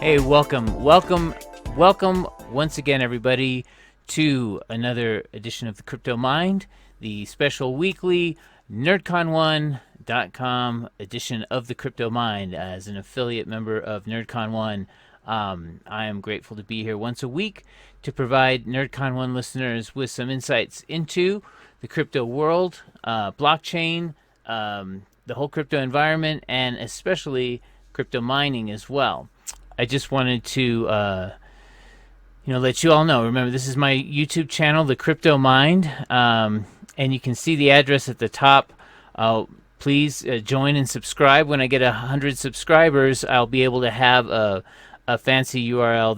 Hey, welcome once again, everybody, to another edition of the Crypto Mind, the special weekly NerdCon1.com edition of the Crypto Mind. As an affiliate member of NerdCon1, I am grateful to be here once a week to provide NerdCon1 listeners with some insights into the crypto world, blockchain, the whole crypto environment, and especially crypto mining as well. I just wanted to, let you all know. Remember, this is my YouTube channel, The Crypto Mind, and you can see the address at the top. Please join and subscribe. When I get 100 subscribers, I'll be able to have a fancy URL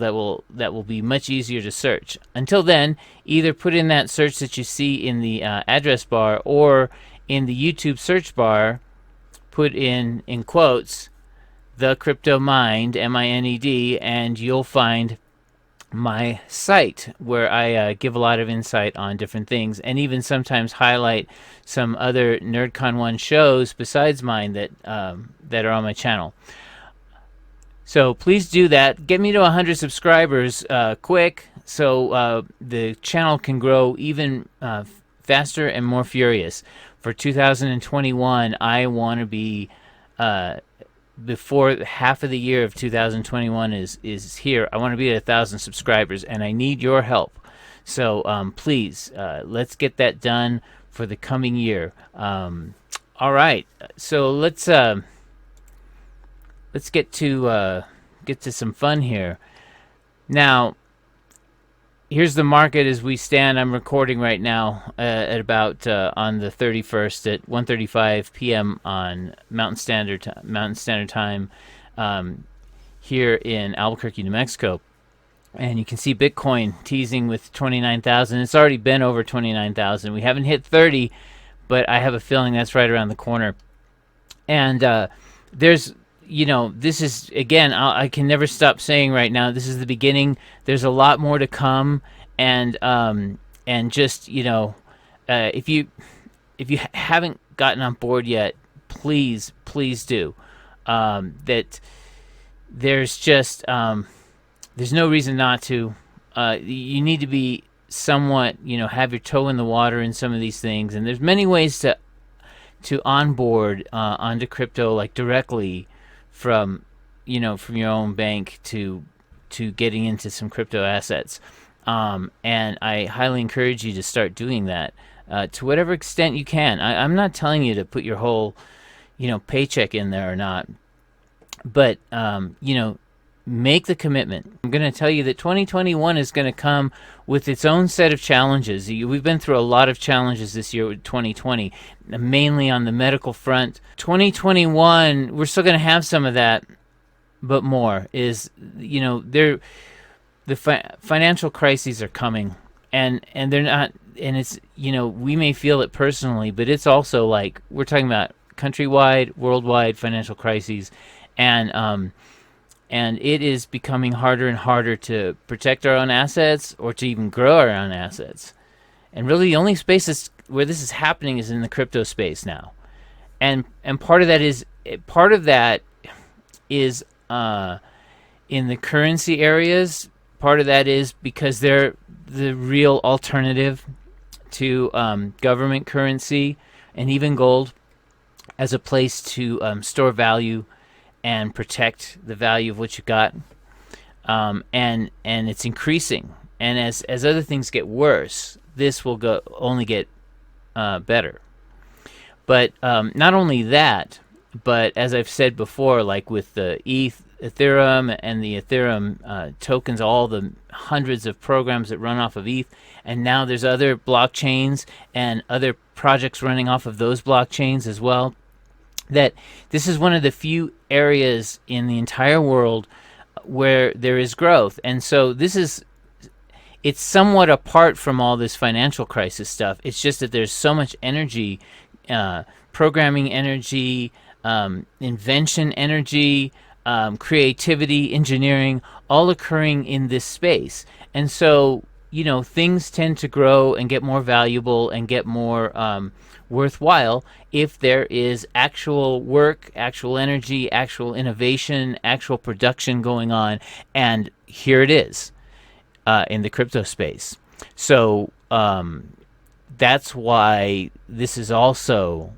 that will be much easier to search. Until then, either put in that search that you see in the address bar or in the YouTube search bar, put in quotes, The Crypto Mind, M-I-N-E-D, and you'll find my site where I give a lot of insight on different things and even sometimes highlight some other NerdCon1 shows besides mine that are on my channel. So please do that. Get me to 100 subscribers quick so the channel can grow even faster and more furious. For 2021, I want to be... before half of the year of 2021 is here, I want to be at 1,000 subscribers, and I need your help. So please, let's get that done for the coming year. All right, so let's get to some fun here. Now, here's the market as we stand. I'm recording right now at about on the 31st at 1:35 p.m. on Mountain Standard Time here in Albuquerque, New Mexico. And you can see Bitcoin teasing with 29,000. It's already been over 29,000. We haven't hit 30, but I have a feeling that's right around the corner. And there's... this is, again, I can never stop saying right now, this is the beginning. There's a lot more to come. And just, if you haven't gotten on board yet, please do. That there's just, there's no reason not to. You need to be somewhat, have your toe in the water in some of these things. And there's many ways to onboard onto crypto, like directly from your own bank to getting into some crypto assets, and I highly encourage you to start doing that to whatever extent you can. I'm not telling you to put your whole paycheck in there or not, but make the commitment. I'm going to tell you that 2021 is going to come with its own set of challenges. We've been through a lot of challenges this year with 2020, mainly on the medical front. 2021, we're still going to have some of that, but more is, the financial crises are coming, and they're not, and it's, we may feel it personally, but it's also like, we're talking about countrywide, worldwide financial crises, and it is becoming harder and harder to protect our own assets or to even grow our own assets. And really, the only spaces where this is happening is in the crypto space now. And part of that is in the currency areas. Part of that is because they're the real alternative to government currency and even gold as a place to store value and protect the value of what you got, and it's increasing. And as other things get worse, this will only get better. But not only that, but as I've said before, like with the Ethereum and the Ethereum tokens, all the hundreds of programs that run off of ETH, and now there's other blockchains and other projects running off of those blockchains as well, that this is one of the few areas in the entire world where there is growth. And so it's somewhat apart from all this financial crisis stuff. It's just that there's so much energy, programming energy, invention energy, creativity, engineering, all occurring in this space. And so, things tend to grow and get more valuable and get more worthwhile if there is actual work, actual energy, actual innovation, actual production going on. And here it is in the crypto space. So that's why this is also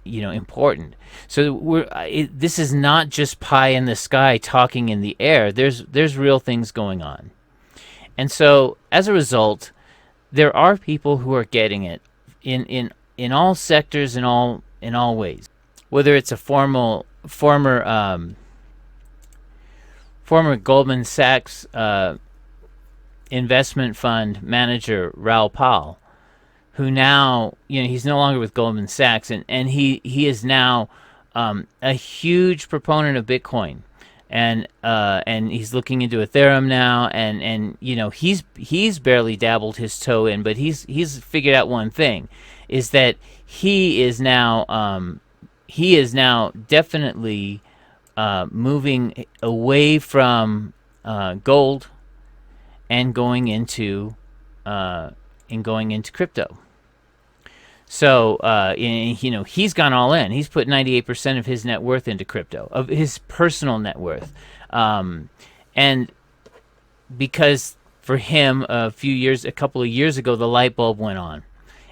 important. So this is not just pie in the sky talking in the air. There's real things going on. And so as a result, there are people who are getting it in all sectors, in all ways. Whether it's a former Goldman Sachs investment fund manager, Raoul Pal, who now, he's no longer with Goldman Sachs, and he is now a huge proponent of Bitcoin, and he's looking into Ethereum now, and he's barely dabbled his toe in, but he's figured out one thing, is that he is now definitely moving away from gold and going into crypto. So, he's gone all in.'s put 98% of his net worth into crypto, of his personal net worth. And because for him, a couple of years ago, the light bulb went on.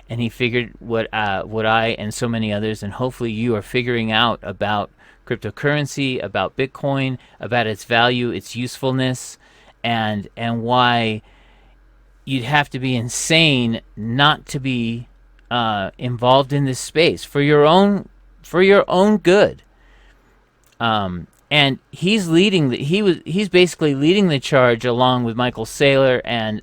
And he figured what I and so many others, and hopefully you are figuring out about cryptocurrency, about Bitcoin, about its value, its usefulness, and why you'd have to be insane not to be involved in this space for your own good. And he's he's basically leading the charge along with Michael Saylor and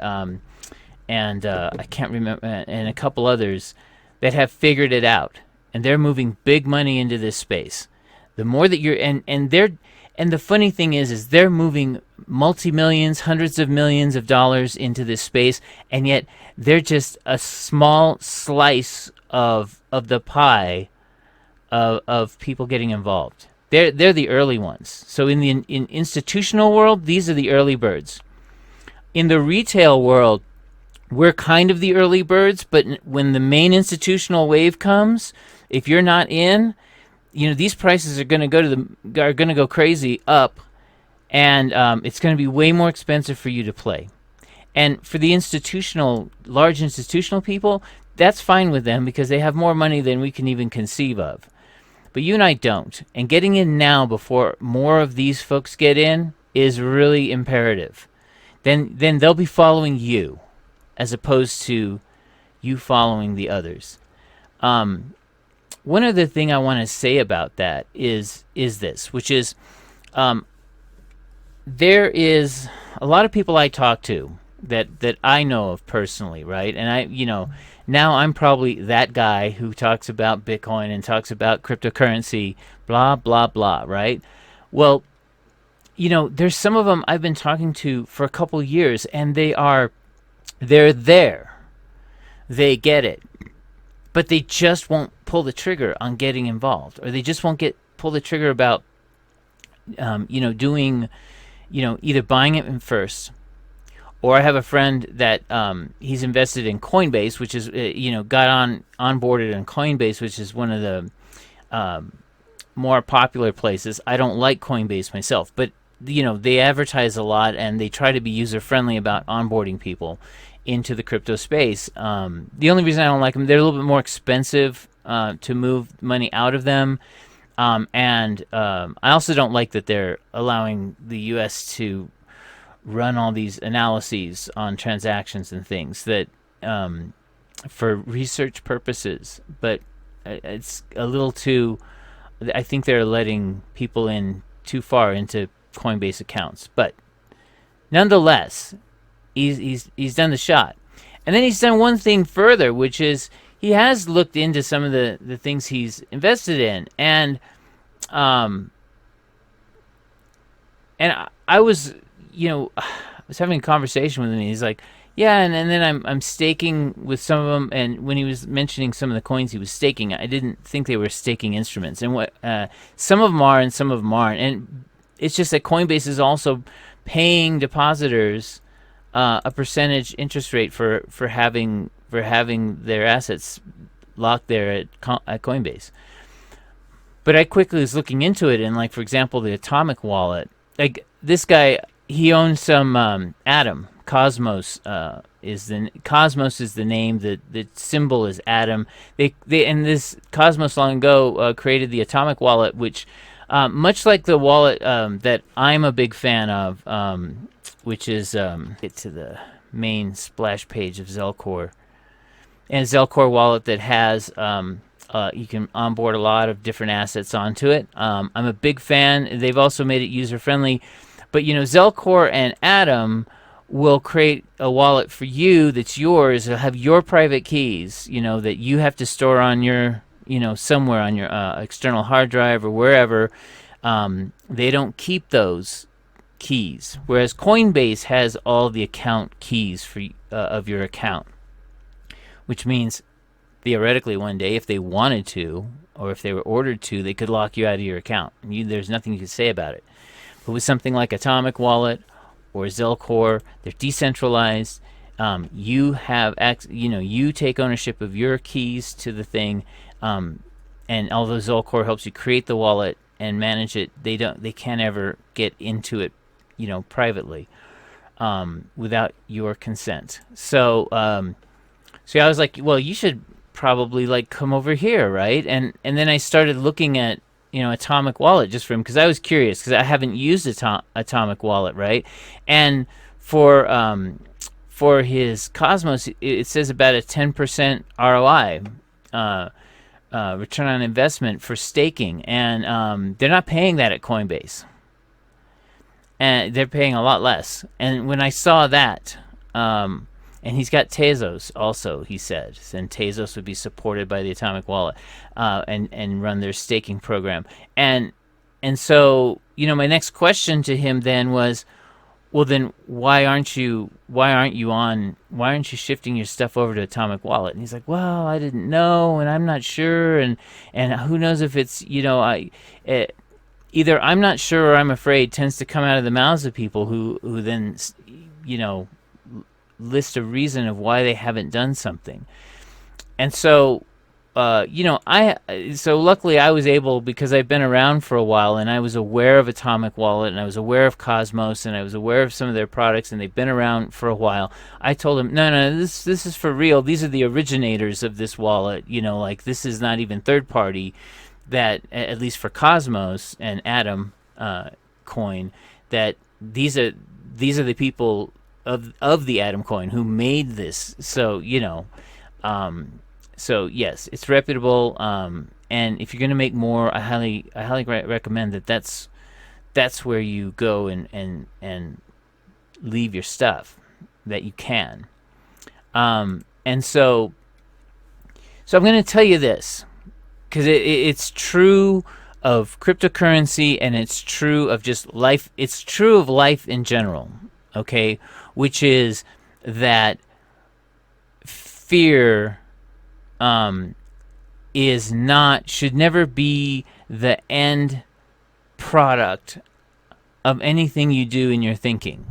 I can't remember, and a couple others that have figured it out, and they're moving big money into this space. The more that you're and the funny thing is they're moving multi-millions, hundreds of millions of dollars into this space, and yet they're just a small slice of the pie of people getting involved. They're the early ones. So in the institutional world, these are the early birds. In the retail world, we're kind of the early birds, but when the main institutional wave comes, if you're not in, these prices are going to go crazy up, and it's going to be way more expensive for you to play. And for the large institutional people, that's fine with them because they have more money than we can even conceive of. But you and I don't. And getting in now before more of these folks get in is really imperative. Then they'll be following you, as opposed to you following the others. One other thing I want to say about that is this, which is there is a lot of people I talk to that I know of personally, right? And now I'm probably that guy who talks about Bitcoin and talks about cryptocurrency, blah, blah, blah, right? Well, there's some of them I've been talking to for a couple years, and they're there. They get it. But they just won't pull the trigger on getting involved, or they just won't pull the trigger about, doing, either buying it first, or I have a friend that he's invested in Coinbase, which is, got onboarded in Coinbase, which is one of the more popular places. I don't like Coinbase myself, but they advertise a lot and they try to be user friendly about onboarding people into the crypto space. The only reason I don't like them, they're a little bit more expensive to move money out of them. And I also don't like that they're allowing the U.S. to run all these analyses on transactions and things that for research purposes. But it's a little too, I think they're letting people in too far into Coinbase accounts. But nonetheless, he's done the shot. And then he's done one thing further, which is he has looked into some of the things he's invested in. And I was, was having a conversation with him. And he's like, yeah, and then I'm staking with some of them. And when he was mentioning some of the coins he was staking, I didn't think they were staking instruments. And what some of them are, and some of them aren't. And it's just that Coinbase is also paying depositors a percentage interest rate for having their assets locked there at Coinbase. But I quickly was looking into it, and like for example, the Atomic Wallet. Like this guy, he owns some Atom. Cosmos is the name. The symbol is Atom. They and this Cosmos long ago created the Atomic Wallet, which much like the wallet that I'm a big fan of, which is get to the main splash page of Zelcore, and Zelcore wallet that has you can onboard a lot of different assets onto it. I'm a big fan. They've also made it user friendly. But Zelcore and Atom will create a wallet for you that's yours. It'll have your private keys, that you have to store on your, somewhere on your external hard drive or wherever. They don't keep those keys, whereas Coinbase has all the account keys of your account, which means theoretically one day, if they wanted to, or if they were ordered to, they could lock you out of your account. There's nothing you can say about it. But with something like Atomic Wallet or Zelcore, they're decentralized. You have you take ownership of your keys to the thing, and although Zelcore helps you create the wallet and manage it, they can't ever get into it, privately, without your consent. So I was like, well, you should probably like come over here, right? And then I started looking at Atomic Wallet just for him, because I was curious, because I haven't used Atomic Wallet, right? And for his Cosmos, it says about a 10% ROI, return on investment for staking, and they're not paying that at Coinbase, and they're paying a lot less. And when I saw that, and he's got Tezos also, he said, and Tezos would be supported by the Atomic Wallet, and run their staking program. And so, my next question to him then was, well, then why aren't you shifting your stuff over to Atomic Wallet? And he's like, well, I didn't know, and I'm not sure, and who knows if it's, either I'm not sure or I'm afraid tends to come out of the mouths of people who then, list a reason of why they haven't done something. And so so luckily I was able, because I've been around for a while, and I was aware of Atomic Wallet, and I was aware of Cosmos, and I was aware of some of their products, and they've been around for a while. I told him, no, this is for real. These are the originators of this wallet. Like this is not even third party. That, at least for Cosmos and Atom coin, that these are the people of the Atom coin who made this. So so yes, it's reputable. And if you're going to make more, I highly recommend that's where you go and leave your stuff that you can. And so I'm going to tell you this, because it's true of cryptocurrency, and it's true of just life. It's true of life in general, okay? Which is that fear should never be the end product of anything you do in your thinking.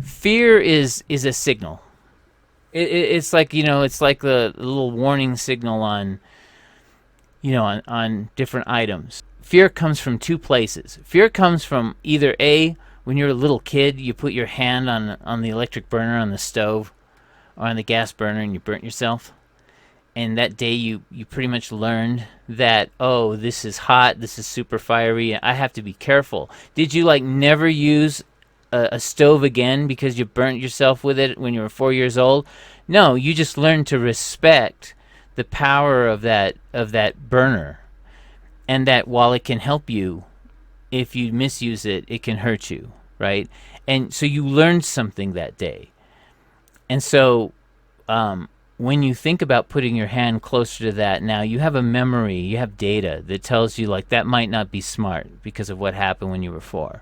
Fear is a signal. It's like it's like the little warning signal on different items. Fear comes from two places. Fear comes from either when you're a little kid, you put your hand on the electric burner on the stove or on the gas burner and you burnt yourself. And that day you pretty much learned that, oh, this is hot, this is super fiery, I have to be careful. Did you never use a stove again because you burnt yourself with it when you were 4 years old? No, you just learned to respect the power of that burner, and that while it can help you, if you misuse it, it can hurt you, right? And so you learned something that day. And so when you think about putting your hand closer to that, now you have a memory, you have data that tells you that might not be smart because of what happened when you were 4.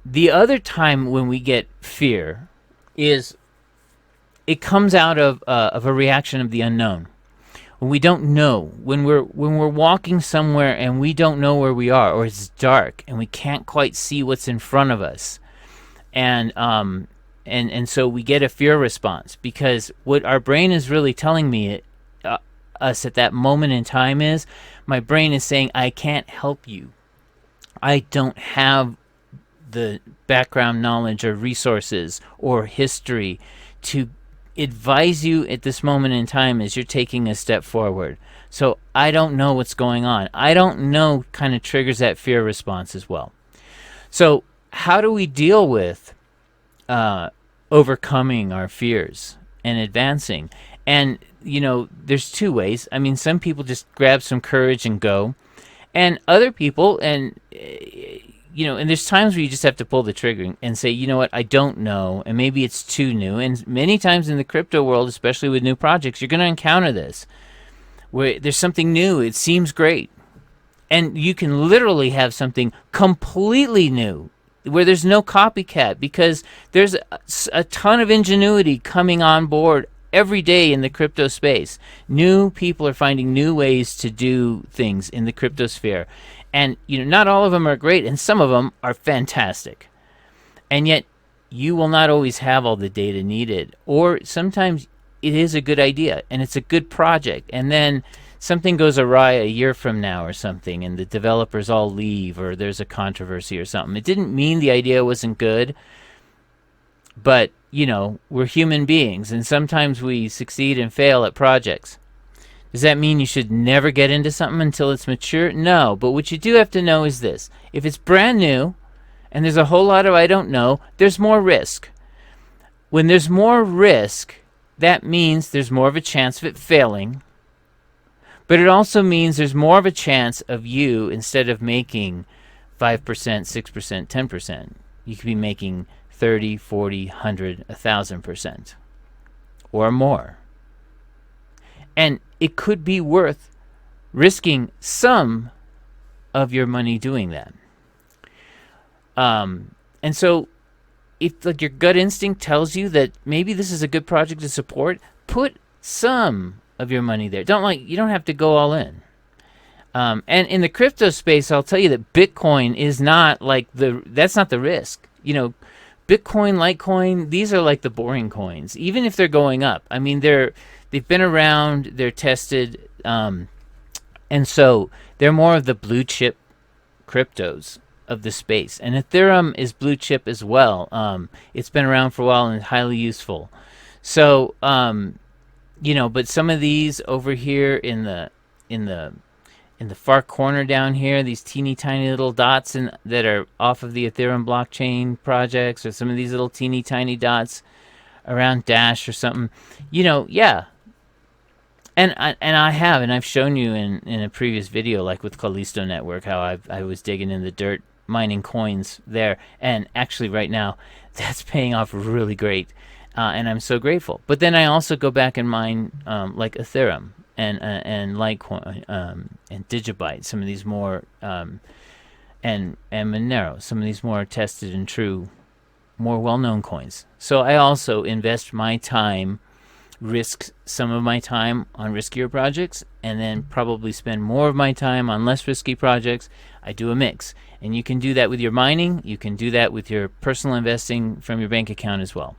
The other time when we get fear is it comes out of a reaction of the unknown. When we don't know, when we're walking somewhere and we don't know where we are, or it's dark and we can't quite see what's in front of us, and so we get a fear response, because what our brain is really telling me us at that moment in time is, my brain is saying, I can't help you. I don't have the background knowledge or resources or history to advise you at this moment in time as you're taking a step forward. So I don't know what's going on. I don't know kind of triggers that fear response as well. So how do we deal with overcoming our fears and advancing? And, there's two ways. I mean, some people just grab some courage and go. And other people, and there's times where you just have to pull the trigger and say, you know what, I don't know, and maybe it's too new. And many times in the crypto world, especially with new projects, you're going to encounter this, where there's something new, it seems great, and you can literally have something completely new, where there's no copycat, because there's a ton of ingenuity coming on board every day in the crypto space. New people are finding new ways to do things in the crypto sphere. And, not all of them are great, and some of them are fantastic. And yet, you will not always have all the data needed. Or sometimes it is a good idea, and it's a good project, and then something goes awry a year from now or something, and the developers all leave, or there's a controversy or something. It didn't mean the idea wasn't good, but, we're human beings, and sometimes we succeed and fail at projects. Does that mean you should never get into something until it's mature? No, but what you do have to know is this. If it's brand new, and there's a whole lot of I don't know, there's more risk. When there's more risk, that means there's more of a chance of it failing, but it also means there's more of a chance of you, instead of making 5%, 6%, 10%, you could be making 30, 40, 100, 1,000% or more. And it could be worth risking some of your money doing that. And so if your gut instinct tells you that maybe this is a good project to support, put some of your money there. You don't have to go all in. And in the crypto space, I'll tell you that Bitcoin is not that's not the risk. Bitcoin, Litecoin, these are like the boring coins, even if they're going up. I mean, they've been around, they're tested, and so they're more of the blue chip cryptos of the space. And Ethereum is blue chip as well. It's been around for a while and highly useful. So, but some of these over here in the far corner down here, these teeny tiny little dots that are off of the Ethereum blockchain projects, or some of these little teeny tiny dots around Dash or something, yeah. And I've shown you in a previous video, like with Callisto Network, how I was digging in the dirt, mining coins there, and actually right now, that's paying off really great, and I'm so grateful. But then I also go back and mine like Ethereum and Litecoin and Digibyte, some of these more and Monero, some of these more tested and true, more well-known coins. So I also invest my time, risk some of my time on riskier projects, and then probably spend more of my time on less risky projects. I do a mix, and you can do that with your mining. You can do that with your personal investing from your bank account as well.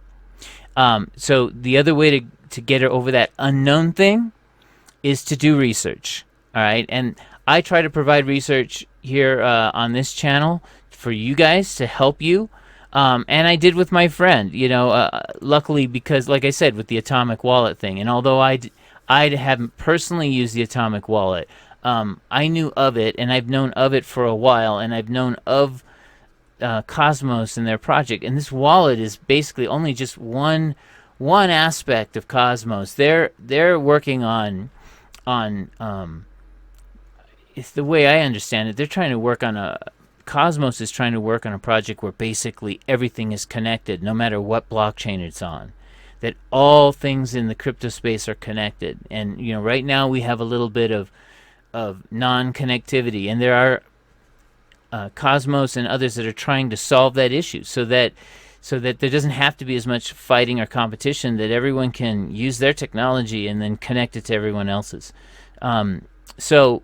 So the other way to get over that unknown thing is to do research. All right, and I try to provide research here on this channel for you guys to help you. And I did with my friend, luckily, because like I said, with the Atomic Wallet thing, and although I haven't personally used the Atomic Wallet, I knew of it, and I've known of it for a while, and I've known of Cosmos and their project. And this wallet is basically only just one aspect of Cosmos. They're working on it's the way I understand it. They're trying to work on Cosmos is trying to work on a project where basically everything is connected, no matter what blockchain it's on. That all things in the crypto space are connected. And right now we have a little bit of non-connectivity, and there are Cosmos and others that are trying to solve that issue, so that there doesn't have to be as much fighting or competition, that everyone can use their technology and then connect it to everyone else's. So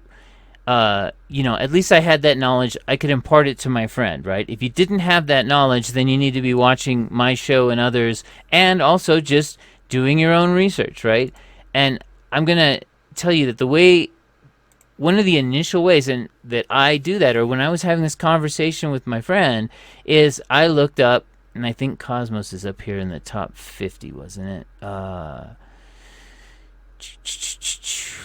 at least I had that knowledge. I could impart it to my friend, right? If you didn't have that knowledge, then you need to be watching my show and others, and also just doing your own research, right? And I'm going to tell you that one of the initial ways and that I do that, or when I was having this conversation with my friend, is I looked up, and I think Cosmos is up here in the top 50, wasn't it?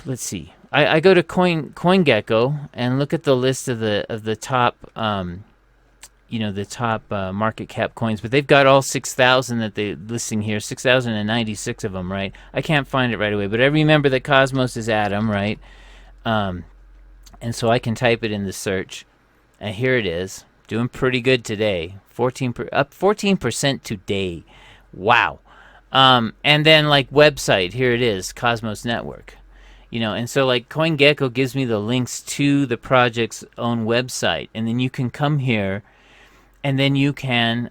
Let's see. I go to CoinGecko and look at the list of the top, the top market cap coins, but they've got all 6,000 that they're listing here, 6,096 of them, right? I can't find it right away, but I remember that Cosmos is Atom, right? And so I can type it in the search, and here it is, doing pretty good today, up 14% today. Wow. And then like website, here it is, Cosmos Network. And so like CoinGecko gives me the links to the project's own website, and then you can come here, and then you can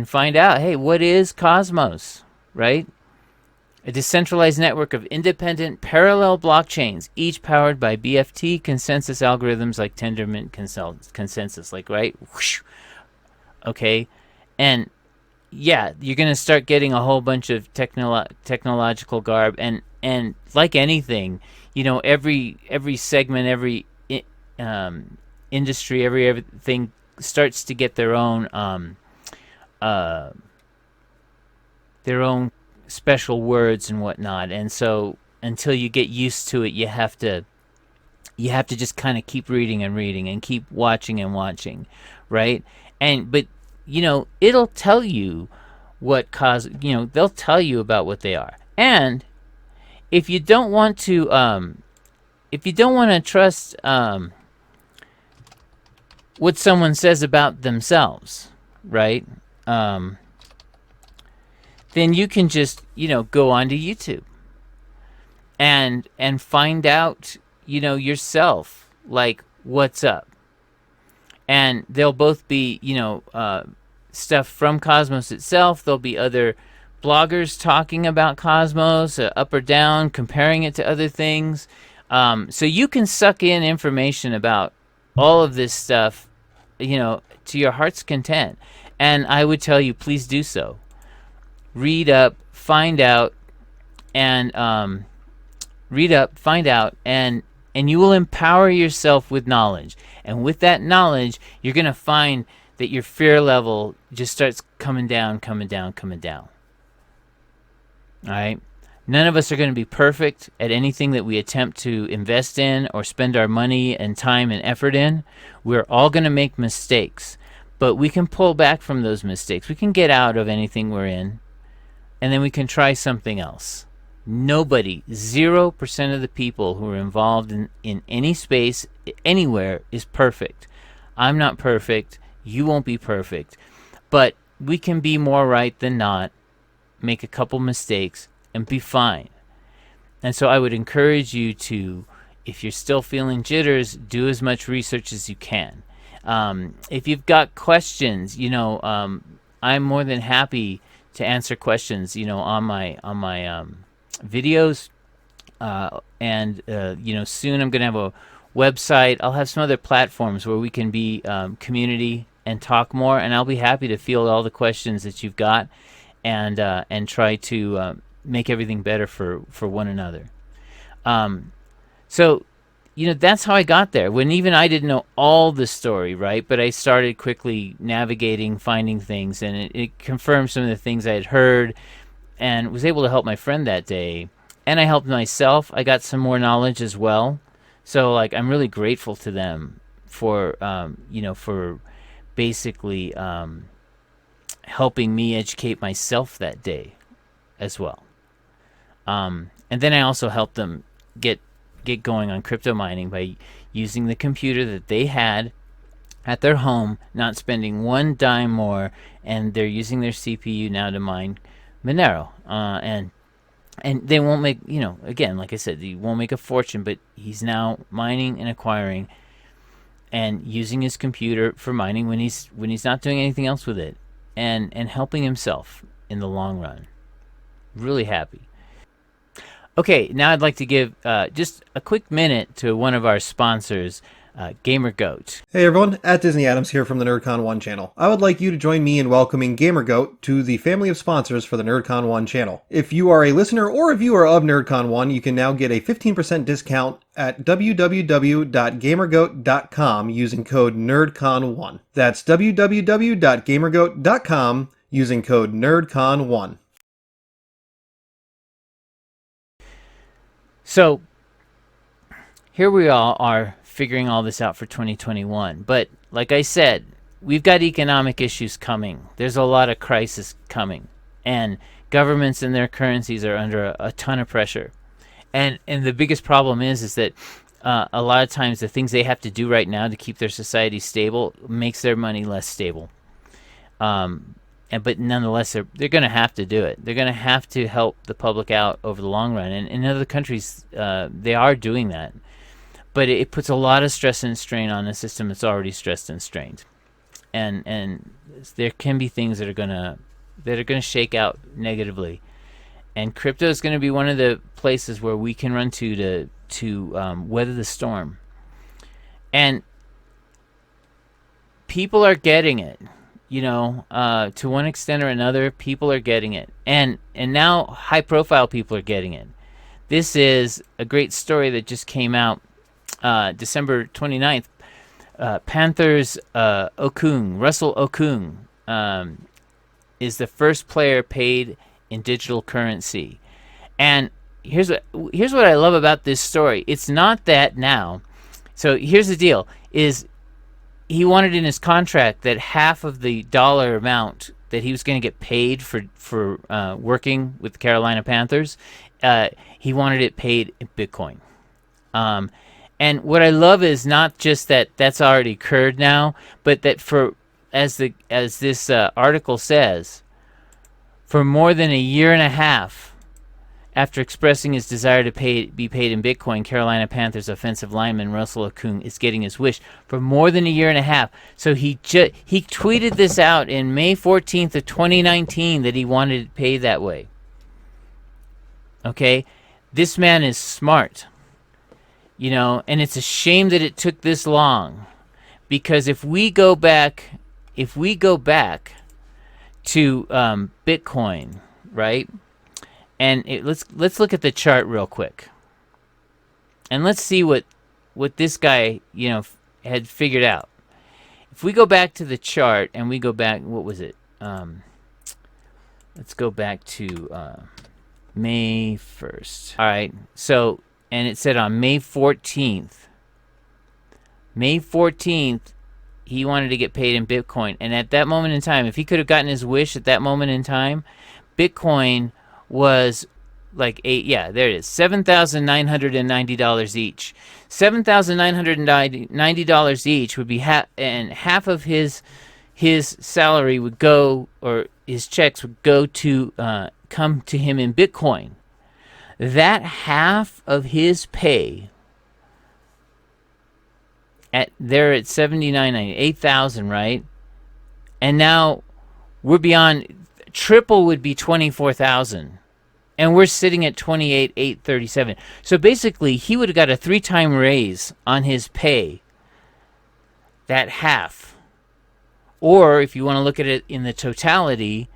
find out, hey, what is Cosmos, right? A decentralized network of independent parallel blockchains, each powered by BFT consensus algorithms like Tendermint consensus, like, right? Whoosh. Okay, and yeah, you're going to start getting a whole bunch of technological garb, and like anything, every segment, every industry, everything starts to get their own special words and whatnot. And so until you get used to it, you have to just kind of keep reading and reading and keep watching and watching, right? But it'll tell you they'll tell you about what they are. And if you don't want to trust what someone says about themselves, right? Then you can just go onto YouTube and find out yourself, like, what's up. And there'll both be stuff from Cosmos itself. There'll be other bloggers talking about Cosmos, up or down, comparing it to other things. So you can suck in information about all of this stuff, to your heart's content. And I would tell you, please do so. Read up, find out, and you will empower yourself with knowledge. And with that knowledge, you're going to find that your fear level just starts coming down. All right? None of us are going to be perfect at anything that we attempt to invest in or spend our money and time and effort in. We're all going to make mistakes, but we can pull back from those mistakes. We can get out of anything we're in, and then we can try something else. Nobody, 0% of the people who are involved in any space, anywhere, is perfect. I'm not perfect. You won't be perfect. But we can be more right than not, make a couple mistakes, and be fine. And so I would encourage you to, if you're still feeling jitters, do as much research as you can. If you've got questions, I'm more than happy to answer questions, on my videos. Soon I'm going to have a website. I'll have some other platforms where we can be community and talk more, and I'll be happy to field all the questions that you've got and try to make everything better for one another. So that's how I got there, when even I didn't know all the story, right? But I started quickly navigating, finding things, and it confirmed some of the things I had heard, and was able to help my friend that day. And I helped myself. I got some more knowledge as well. So I'm really grateful to them for basically helping me educate myself that day as well. And then I also helped them get going on crypto mining by using the computer that they had at their home, not spending one dime more, and they're using their CPU now to mine Monero. And they won't make, again, like I said, he won't make a fortune, but he's now mining and acquiring and using his computer for mining when he's not doing anything else with it, and helping himself in the long run. Really happy. Okay, now I'd like to give just a quick minute to one of our sponsors, GamerGoat. Hey everyone, at Disney Adams here from the NerdCon 1 channel. I would like you to join me in welcoming GamerGoat to the family of sponsors for the NerdCon 1 channel. If you are a listener or a viewer of NerdCon 1, you can now get a 15% discount at www.gamergoat.com using code NerdCon1. That's www.gamergoat.com using code NerdCon1. So here we all are figuring all this out for 2021. But like I said, we've got economic issues coming. There's a lot of crisis coming. And governments and their currencies are under a ton of pressure. And the biggest problem is that a lot of times the things they have to do right now to keep their society stable makes their money less stable. But nonetheless, they're going to have to do it. They're going to have to help the public out over the long run. And in other countries, they are doing that. But it puts a lot of stress and strain on a system that's already stressed and strained. And there can be things that are gonna shake out negatively. And crypto is going to be one of the places where we can run to weather the storm. And people are getting it. To one extent or another, people are getting it. And now high-profile people are getting it. This is a great story that just came out December 29th. Panthers Russell Okung, is the first player paid in digital currency. And here's what I love about this story. It's not that now. So here's the deal, is he wanted in his contract that half of the dollar amount that he was going to get paid for working with the Carolina Panthers, he wanted it paid in Bitcoin. And what I love is not just that that's already occurred now, but that as this article says, for more than a year and a half after expressing his desire to be paid in Bitcoin, Carolina Panthers offensive lineman Russell Okung is getting his wish for more than a year and a half. So he tweeted this out in May 14th of 2019 that he wanted it paid that way. Okay? This man is smart. And it's a shame that it took this long, because if we go back to Bitcoin, right? And let's look at the chart real quick, and let's see what this guy had figured out. If we go back to the chart and we go back, what was it? Let's go back to May 1st. All right, so. And it said on May 14th, he wanted to get paid in Bitcoin. And at that moment in time, if he could have gotten his wish at that moment in time, Bitcoin was there it is, $7,990 each. $7,990 each would be and half of his salary would go, or his checks would go to come to him in Bitcoin. That half of his pay at 79.90, 8,000, right? And now we're beyond. Triple would be 24,000, and we're sitting at 28,837. So basically, he would have got a 3-time raise on his pay. That half, or if you want to look at it in the totality,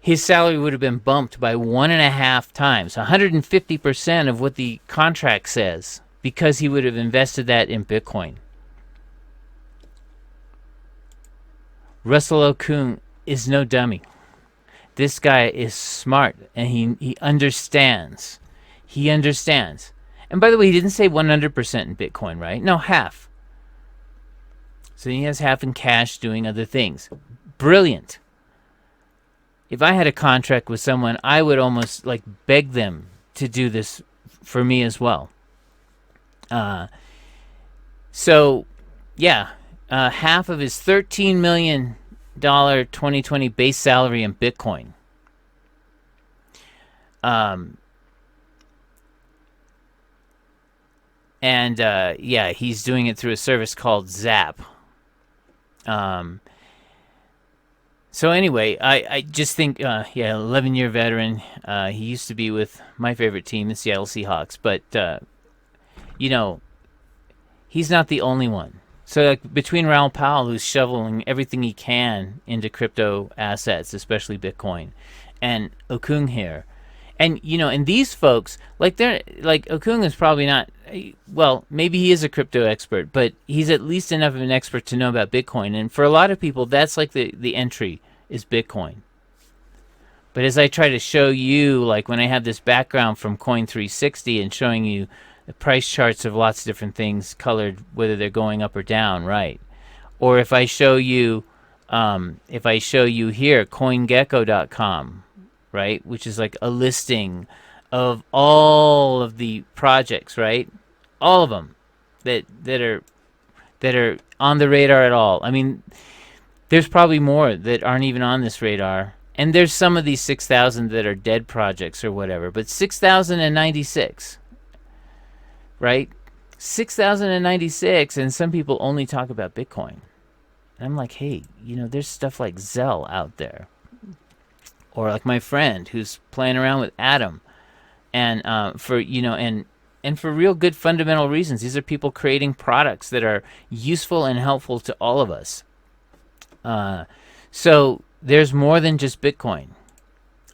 his salary would have been bumped by 1.5 times, 150% of what the contract says, because he would have invested that in Bitcoin. Russell Okung is no dummy. This guy is smart, and he understands. He understands. And by the way, he didn't say 100% in Bitcoin, right? No, half. So he has half in cash doing other things. Brilliant. If I had a contract with someone, I would almost beg them to do this for me as well. Half of his $13 million 2020 base salary in Bitcoin. And yeah, he's doing it through a service called Zap. Um, so anyway, I just think, yeah, 11-year veteran. He used to be with my favorite team, the Seattle Seahawks. But, you know, he's not the only one. So like, between Raoul Pal, who's shoveling everything he can into crypto assets, especially Bitcoin, and Okung here, and and these folks, like they're like Okung is probably not. Well, maybe he is a crypto expert, but he's at least enough of an expert to know about Bitcoin. And for a lot of people, that's like the entry is Bitcoin. But as I try to show you, like when I have this background from Coin360 and showing you the price charts of lots of different things colored, whether they're going up or down, right? Or if I show you here, CoinGecko.com, right, which is like a listing of all of the projects, right, all of them that are on the radar at all. I mean, there's probably more that aren't even on this radar, and there's some of these 6,000 that are dead projects or whatever. But 6,096, right? 6,096, and some people only talk about Bitcoin. And I'm like, hey, there's stuff like Zell out there. Or like my friend who's playing around with Atom, and and for real good fundamental reasons. These are people creating products that are useful and helpful to all of us. So there's more than just Bitcoin,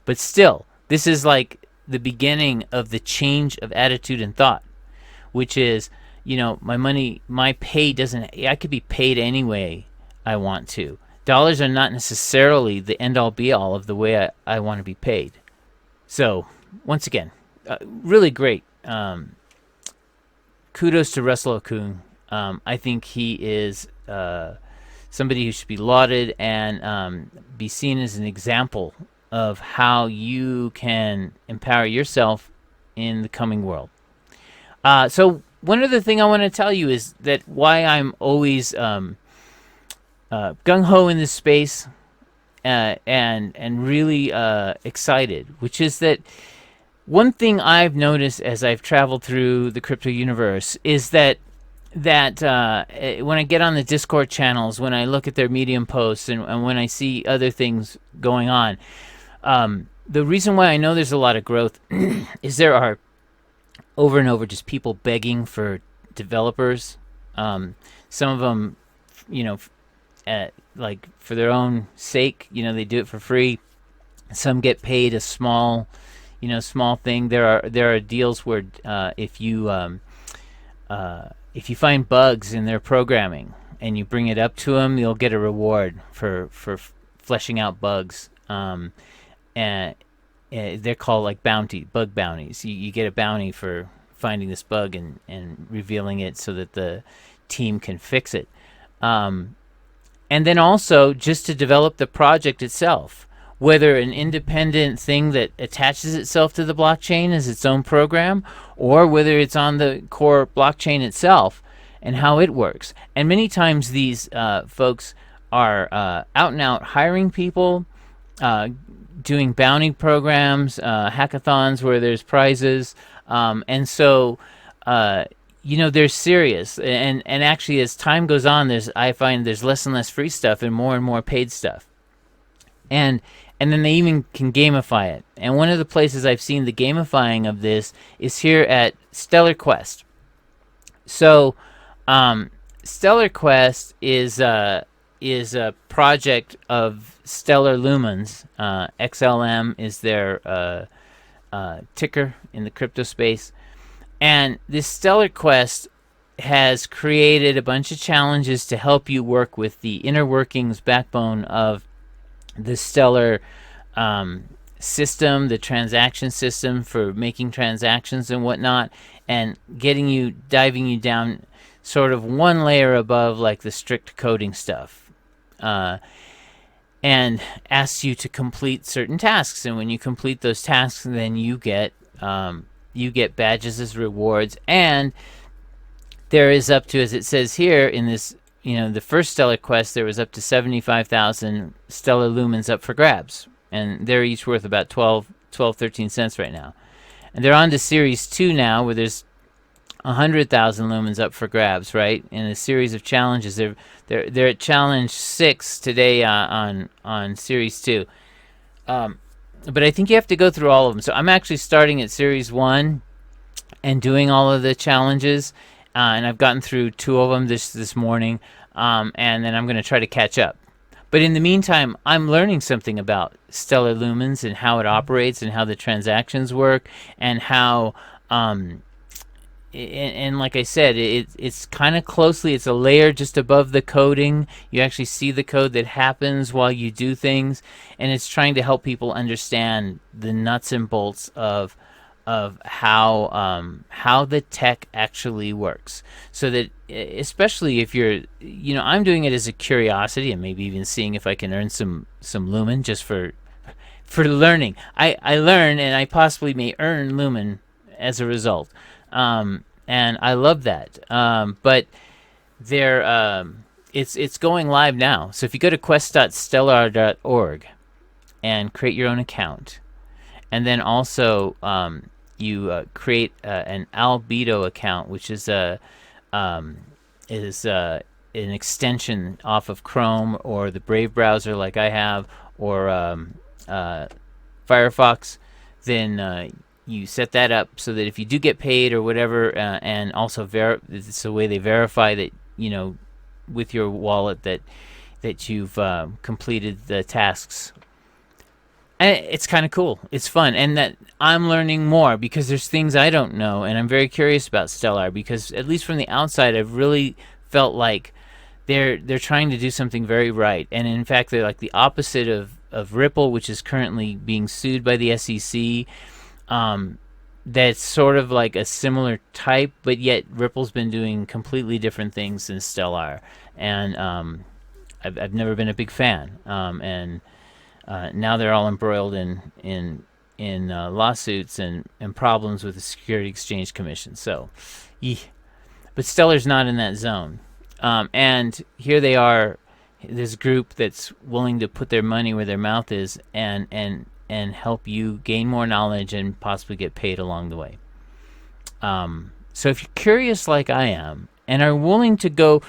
but still, this is like the beginning of the change of attitude and thought, which is, my pay doesn't. I could be paid any way I want to. Dollars are not necessarily the end-all be-all of the way I want to be paid. So, once again, really great. Kudos to Russell Okung. I think he is somebody who should be lauded and be seen as an example of how you can empower yourself in the coming world. So, one other thing I want to tell you is that why I'm always gung-ho in this space and really excited, which is that one thing I've noticed as I've traveled through the crypto universe is that when I get on the Discord channels, when I look at their Medium posts, and when I see other things going on, the reason why I know there's a lot of growth is there are over and over just people begging for developers. Some of them, like for their own sake, they do it for free. Some get paid a small thing. There are deals where if you find bugs in their programming and you bring it up to them, you'll get a reward for fleshing out bugs. And they're called like bug bounties. You get a bounty for finding this bug and revealing it so that the team can fix it. And then also just to develop the project itself, whether an independent thing that attaches itself to the blockchain as its own program, or whether it's on the core blockchain itself and how it works. And many times these folks are out and out hiring people, doing bounty programs, hackathons where there's prizes, and so they're serious. And actually, as time goes on, I find there's less and less free stuff and more paid stuff. And then they even can gamify it. And one of the places I've seen the gamifying of this is here at Stellar Quest. So, Stellar Quest is a project of Stellar Lumens. XLM is their ticker in the crypto space. And this Stellar Quest has created a bunch of challenges to help you work with the inner workings backbone of the Stellar system, the transaction system for making transactions and whatnot, and diving you down sort of one layer above like the strict coding stuff, and asks you to complete certain tasks. And when you complete those tasks, then you get badges as rewards. And there is up to, as it says here in this, the first Stellar Quest, there was up to 75,000 Stellar Lumens up for grabs. And they're each worth about 13 cents right now. And they're on to Series 2 now, where there's 100,000 lumens up for grabs, right? In a series of challenges. They're at challenge 6 today on series 2. But I think you have to go through all of them. So I'm actually starting at series 1 and doing all of the challenges, and I've gotten through 2 of them this morning, and then I'm going to try to catch up. But in the meantime, I'm learning something about stellar lumens and how it operates and how the transactions work and how and like I said, it's kind of closely, it's a layer just above the coding. You actually see the code that happens while you do things, and it's trying to help people understand the nuts and bolts of how the tech actually works, so that especially if you're, I'm doing it as a curiosity and maybe even seeing if I can earn some lumen just for learning. I learn, and I possibly may earn lumen as a result. And I love that. But it's going live now. So if you go to quest.stellar.org and create your own account, and then also you create an Albedo account, which is an extension off of Chrome or the Brave browser like I have, or Firefox, then you set that up so that if you do get paid or whatever, and also it's the way they verify that, with your wallet that you've completed the tasks. And it's kind of cool. It's fun, and that I'm learning more because there's things I don't know, and I'm very curious about Stellar because, at least from the outside, I've really felt like they're trying to do something very right. And in fact, they're like the opposite of Ripple, which is currently being sued by the SEC. That's sort of like a similar type, but yet Ripple's been doing completely different things than Stellar, and I've never been a big fan. And now they're all embroiled in lawsuits and problems with the Security Exchange Commission. So, but Stellar's not in that zone. And here they are, this group that's willing to put their money where their mouth is and help you gain more knowledge and possibly get paid along the way. So if you're curious like I am and are willing to go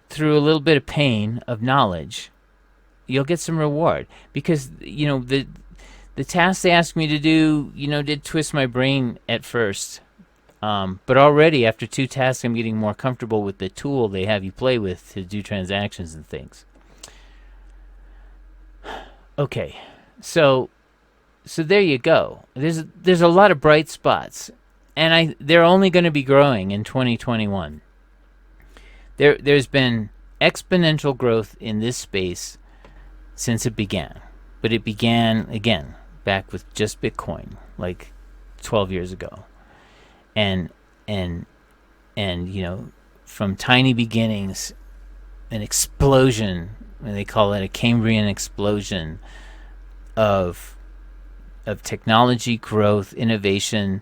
through a little bit of pain of knowledge, you'll get some reward, because the tasks they asked me to do did twist my brain at first, but already after 2 tasks I'm getting more comfortable with the tool they have you play with to do transactions and things. Okay, so there you go. There's a lot of bright spots, and they're only going to be growing in 2021. There's been exponential growth in this space since it began, but it began again back with just Bitcoin like 12 years ago, and from tiny beginnings, an explosion, and they call it a Cambrian explosion of technology growth, innovation,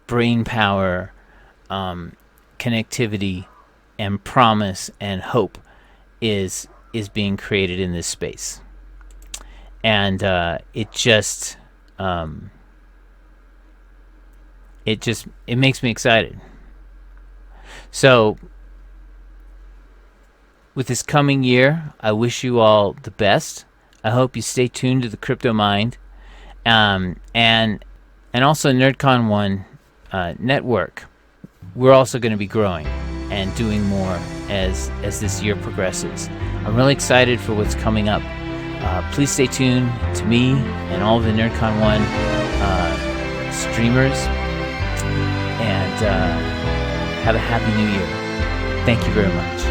brain power, connectivity, and promise and hope is being created in this space. And it makes me excited. So with this coming year, I wish you all the best. I hope you stay tuned to the Crypto Mind. And also NerdCon 1 network. We're also going to be growing and doing more as this year progresses. I'm really excited for what's coming up. Please stay tuned to me and all of the NerdCon 1 streamers, and have a happy new year. Thank you very much.